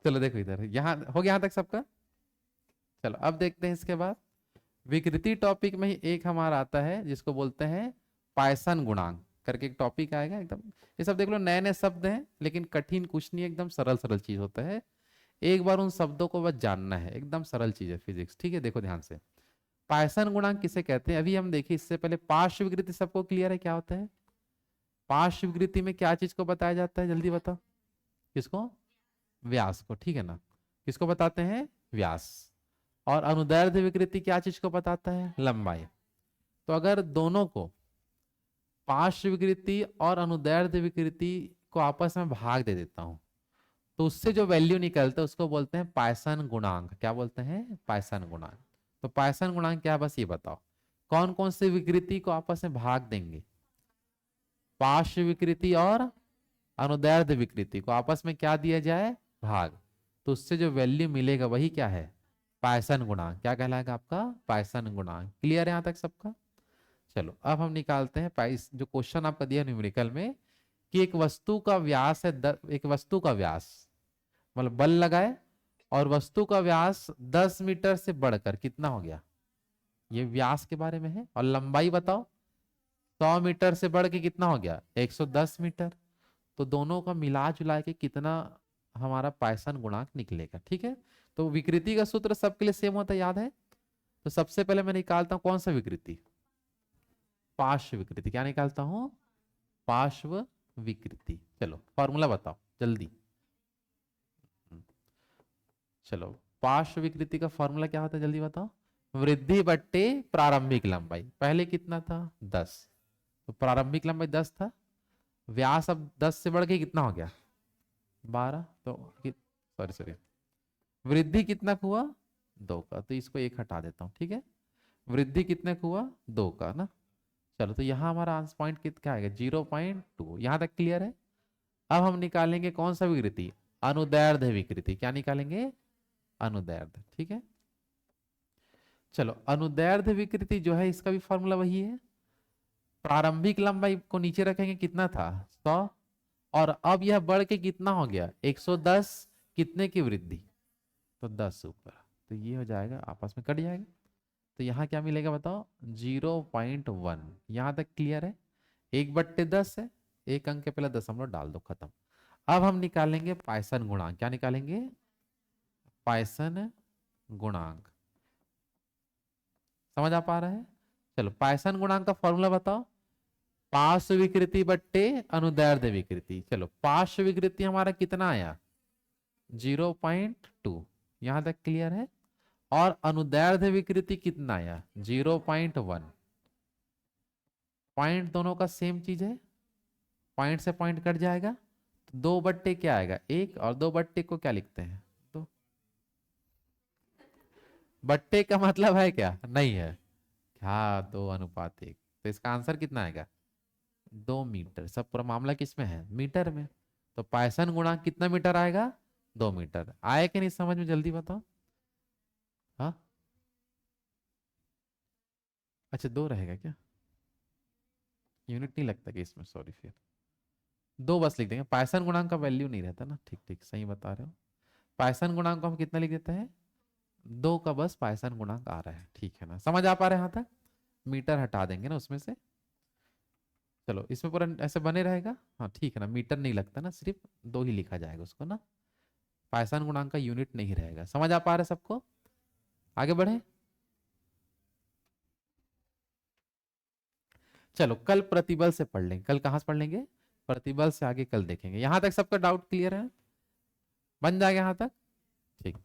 चलो देखो इधर, यहाँ हो गया यहाँ तक सबका। चलो अब देखते हैं इसके बाद, विकृति टॉपिक में ही एक हमारा आता है जिसको बोलते हैं पायसन गुणांक करके, एक टॉपिक आएगा एकदम। ये सब देख लो, नए नए शब्द हैं लेकिन कठिन कुछ नहीं है, एकदम सरल सरल चीज होता है। एक बार उन शब्दों को बस जानना है, एकदम सरल चीज है फिजिक्स, ठीक है। देखो ध्यान से, पायसन गुणांक किसे कहते हैं, अभी हम देखिए इससे पहले पार्श्व विकृति सबको क्लियर है क्या होता है? पार्श्व विकृति में क्या चीज को बताया जाता है, जल्दी बताओ। किसको, व्यास को, ठीक है ना। किसको बताते हैं, व्यास। और अनुदैर्ध्य विकृति क्या चीज को बताता है, लंबाई। तो अगर दोनों को, पार्श्व विकृति और अनुदैर्ध्य विकृति को आपस में भाग दे देता हूं, तो उससे जो वैल्यू निकलता है उसको बोलते हैं पायसन गुणांक। क्या बोलते हैं, पायसन गुणांक। तो पायसन गुणांक क्या है, बस ये बताओ, कौन कौन सी विकृति को आपस में भाग देंगे, पार्श्व विकृति और अनुदैर्ध्य विकृति को आपस में क्या दिया जाए, भाग। तो उससे जो वैल्यू मिलेगा वही क्या है, पायसन गुणांक। क्या कहलाएगा आपका, पायसन गुणांक। क्लियर है यहाँ तक सबका? चलो अब हम निकालते हैं पाइस, जो क्वेश्चन आपका दिया न्यूमेरिकल में, कि एक वस्तु का व्यास है एक वस्तु का व्यास, मतलब बल लगाए और वस्तु का व्यास 10 मीटर से बढ़कर कितना हो गया, ये व्यास के बारे में है। और लंबाई बताओ, 100 मीटर से बढ़ के कितना हो गया, 110 मीटर। तो दोनों का मिला जुला के कितना हमारा पायसन गुणांक निकलेगा, ठीक है। तो विकृति का सूत्र सबके लिए सेम होता है, याद है? तो सबसे पहले मैं निकालता हूं कौन सा विकृति, पार्श्व विकृति। क्या निकालता हूं, पार्श्व विकृति। चलो फॉर्मूला बताओ जल्दी। चलो पार्श्व विकृति का फॉर्मूला क्या होता है जल्दी बताओ। वृद्धि बट्टे प्रारंभिक लंबाई। पहले कितना था 10, तो प्रारंभिक लंबाई 10 था, व्यास अब 10 से बढ़ के कितना हो गया 12, तो सॉरी सॉरी वृद्धि कितना का हुआ 2 का, तो इसको 1 हटा देता हूँ, ठीक है। वृद्धि कितने का हुआ 2 का ना। चलो तो यहाँ हमारा आंसर पॉइंट कितना आएगा 0.2। यहाँ तक क्लियर है। अब हम निकालेंगे कौन सा विकृति, अनुदैर्ध्य विकृति। क्या निकालेंगे अनुदैर्ध्य, ठीक है। चलो अनुदैर्ध्य विकृति जो है इसका भी फॉर्मूला वही है। प्रारंभिक लंबाई को नीचे रखेंगे कितना था 100, और अब यह बढ़ के कितना हो गया 110, कितने की वृद्धि तो 10 ऊपर, तो ये हो जाएगा आपस में कट जाएगा। तो यहाँ क्या मिलेगा बताओ 0.1। यहाँ तक क्लियर है। 1/10 है, एक अंक के पहले दशमलव डाल दो, खत्म। अब हम निकालेंगे पाइसन गुणांक। क्या निकालेंगे पाइसन गुणांक। समझ आ पा रहा है। चलो पाइसन गुणांक का फॉर्मूला बताओ। पार्श्व विकृति बट्टे अनुदैर्ध्य विकृति। चलो पार्श्व विकृति हमारा कितना आया 0.2। यहां तक क्लियर है। और अनुदैर्ध्य विकृति कितना आया 0.1। पॉइंट दोनों का सेम चीज है, पॉइंट से पॉइंट कट जाएगा, तो 2/, क्या आएगा 1, और 2/, को क्या लिखते हैं 2। बट्टे का मतलब है क्या नहीं है, हाँ 2:1। तो इसका आंसर कितना आएगा 2 मीटर। सब पूरा मामला किस में है मीटर में। तो पाइसन गुणांक कितना मीटर आएगा 2 मीटर। आए कि नहीं समझ में जल्दी बताओ। हाँ अच्छा 2 रहेगा क्या, यूनिट नहीं लगता कि इसमें, सॉरी फिर 2 बस लिख देंगे। पाइसन गुणांक का वैल्यू नहीं रहता ना, ठीक ठीक सही बता रहे हो। पाइसन गुणांक को हम कितना लिख देते हैं 2 का, बस पाइसन गुणांक आ रहा है, ठीक है ना। समझ आ पा रहे हैं यहाँ तक। मीटर हटा देंगे ना उसमें से। चलो इसमें पूरा ऐसे बने रहेगा, हाँ ठीक है ना। मीटर नहीं लगता ना, सिर्फ 2 ही लिखा जाएगा उसको ना। पाइसन गुणांक का यूनिट नहीं रहेगा। समझ आ पा रहे सबको। आगे बढ़े। चलो कल प्रतिबल से पढ़ लेंगे। कल कहां से पढ़ लेंगे प्रतिबल से, आगे कल देखेंगे। यहां तक सबका डाउट क्लियर है, बन जाएगा यहां तक, ठीक।